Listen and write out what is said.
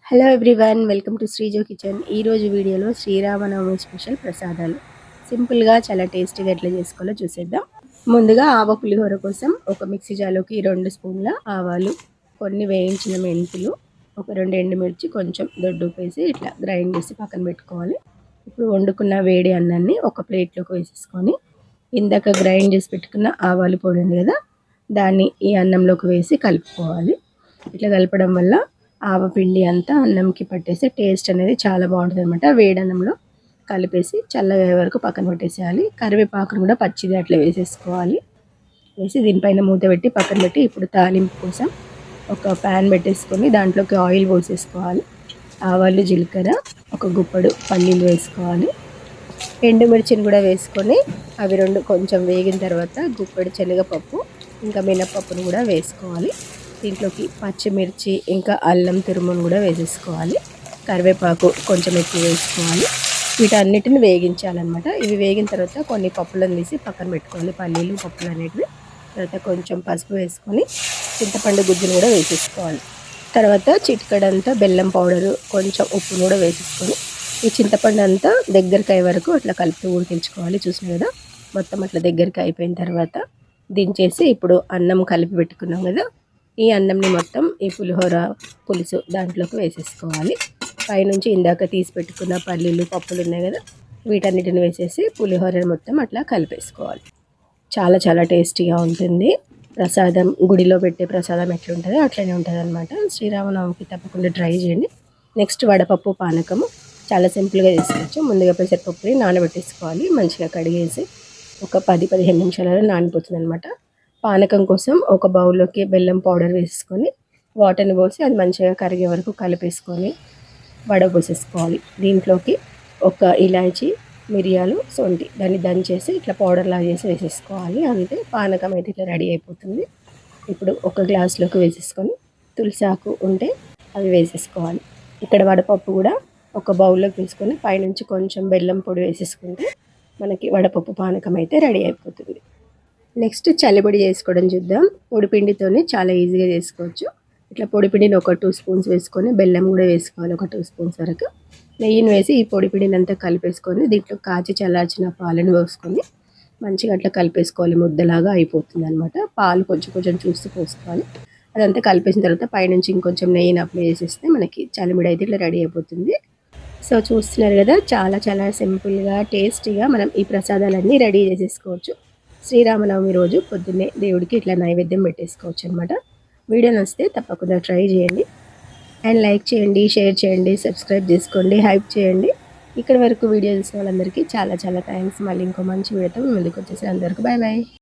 Hello everyone, welcome to Srijo kitchen. ఈరోజు వీడియోలో Sri Rama Navami special ప్రసాదాలు సింపుల్గా చాలా టేస్టీగా ఎట్లా చేసుకోవాలో చూసేద్దాం. ముందుగా ఆవ పులిహోర కోసం ఒక మిక్సీ జార్లోకి 2 స్పూన్ల ఆవాలు, కొన్ని వేయించిన మెంతులు, ఒక 2 ఎండుమిర్చి, కొంచెం దొడ్డు వేసి ఇట్లా గ్రైండ్ చేసి పక్కన పెట్టుకోవాలి. ఇప్పుడు వండుకున్న వేడి అన్నాన్ని ఒక ప్లేట్లోకి వేసేసుకొని ఇందాక గ్రైండ్ చేసి పెట్టుకున్న ఆవాలు పొడి ఉంది కదా, దాన్ని ఈ అన్నంలోకి వేసి కలుపుకోవాలి. ఇట్లా కలపడం వల్ల ఆవపిండి అంతా అన్నంకి పట్టేసి టేస్ట్ అనేది చాలా బాగుంటుంది అనమాట. వేడన్నంలో కలిపేసి చల్లగా వరకు పక్కన పెట్టేసేయాలి. కరివేపాకును కూడా పచ్చిది అట్లా వేసేసుకోవాలి. వేసి దీనిపైన మూత పెట్టి పక్కన పెట్టి ఇప్పుడు తాలింపు కోసం ఒక ప్యాన్ పెట్టేసుకొని దాంట్లోకి ఆయిల్ పోసేసుకోవాలి. ఆవాలు, జీలకర్ర, ఒక గుప్పడు పల్లీలు వేసుకోవాలి. ఎండుమిర్చిని కూడా వేసుకొని అవి రెండు కొంచెం వేగిన తర్వాత గుప్పెడు శనగపప్పు ఇంకా మినపప్పును కూడా వేసుకోవాలి. దీంట్లోకి పచ్చిమిర్చి ఇంకా అల్లం తురుమును కూడా వేసేసుకోవాలి. కరివేపాకు కొంచెం ఎక్కువ వేసుకోవాలి. వీటన్నిటిని వేగించాలన్నమాట. ఇవి వేగిన తర్వాత కొన్ని పప్పులను తీసి పక్కన పెట్టుకోవాలి. పల్లీలు, పప్పులు అనేటివి. తర్వాత కొంచెం పసుపు వేసుకొని చింతపండు గుజ్జును కూడా వేసేసుకోవాలి. తర్వాత చిటికడంతా బెల్లం పౌడరు, కొంచెం ఉప్పును కూడా వేసేసుకొని ఈ చింతపండు అంతా దగ్గరికి అయ్యే వరకు అట్లా కలుపుతూ ఉడికించుకోవాలి. చూసిన కదా, మొత్తం అట్లా దగ్గరికి అయిపోయిన తర్వాత దించేసి ఇప్పుడు అన్నం కలిపి పెట్టుకున్నాం కదా, ఈ అన్నంని మొత్తం ఈ పులిహోర పులుసు దాంట్లోకి వేసేసుకోవాలి. పైనుంచి ఇందాక తీసి పెట్టుకున్న పల్లీలు, పప్పులు ఉన్నాయి కదా, వీటన్నిటిని వేసేసి పులిహోర మొత్తం అట్లా కలిపేసుకోవాలి. చాలా చాలా టేస్టీగా ఉంటుంది. ప్రసాదం, గుడిలో పెట్టే ప్రసాదం ఎట్లుంటుందో అట్లనే ఉంటుంది అనమాట. శ్రీరామనవమికి తప్పకుండా ట్రై చేయండి. నెక్స్ట్ వడపప్పు పానకము చాలా సింపుల్గా చేసుకోవచ్చు. ముందుగా పెసరపప్పుని నానబెట్టేసుకోవాలి. మంచిగా కడిగేసి ఒక 10-15 నిమిషాలలో నానిపోతుంది అనమాట. పానకం కోసం ఒక బౌల్లోకి బెల్లం పౌడర్ వేసుకొని వాటర్ని పోసి అది మంచిగా కరిగే వరకు కలిపేసుకొని వడపోసేసుకోవాలి. దీంట్లోకి ఒక ఇలాచీ, మిరియాలు, సొంటి దాన్ని దంచేసి ఇట్లా పౌడర్ లాగా చేసి వేసేసుకోవాలి. అంతే, పానకం అయితే ఇట్లా రెడీ అయిపోతుంది. ఇప్పుడు ఒక గ్లాస్లోకి వేసేసుకొని తులసాకు ఉంటే అవి వేసేసుకోవాలి. ఇక్కడ వడపప్పు కూడా ఒక బౌల్లోకి వేసుకొని పైనుంచి కొంచెం బెల్లం పొడి వేసేసుకుంటే మనకి వడపప్పు పానకం అయితే రెడీ అయిపోతుంది. నెక్స్ట్ చలిపొడి చేసుకోవడం చూద్దాం. పొడిపిండితోనే చాలా ఈజీగా చేసుకోవచ్చు. ఇట్లా పొడిపిండిని ఒక 2 స్పూన్స్ వేసుకొని బెల్లం కూడా వేసుకోవాలి, ఒక 2 స్పూన్స్ వరకు. నెయ్యిని వేసి ఈ పొడిపిండిని అంతా కలిపేసుకొని దీంట్లో కాచి చల్లార్చిన పాలను పోసుకొని మంచిగా అట్లా కలిపేసుకోవాలి. ముద్దలాగా అయిపోతుంది అనమాట. పాలు కొంచెం కొంచెం చూస్తూ పోసుకోవాలి. అదంతా కలిపేసిన తర్వాత పైనుంచి ఇంకొంచెం నెయ్యిని అప్లై చేసేస్తే మనకి చలిమిడి అయితే ఇట్లా రెడీ అయిపోతుంది. సో చూస్తున్నారు కదా, చాలా చాలా సింపుల్గా టేస్టీగా మనం ఈ ప్రసాదాలన్నీ రెడీ చేసేసుకోవచ్చు. శ్రీరామనవమి రోజు పొద్దున్నే దేవుడికి ఇట్లా నైవేద్యం పెట్టేసుకోవచ్చు అనమాట. వీడియో నచ్చితే తప్పకుండా ట్రై చేయండి. అండ్ లైక్ చేయండి, షేర్ చేయండి, సబ్స్క్రైబ్ చేసుకోండి, హైప్ చేయండి. ఇక్కడ వరకు వీడియో చూసిన వాళ్ళందరికీ చాలా చాలా థ్యాంక్స్. మళ్ళీ ఇంకో మంచి వీడియోతో ముందుకు వచ్చేసి అందరికీ బాయ్ బాయ్.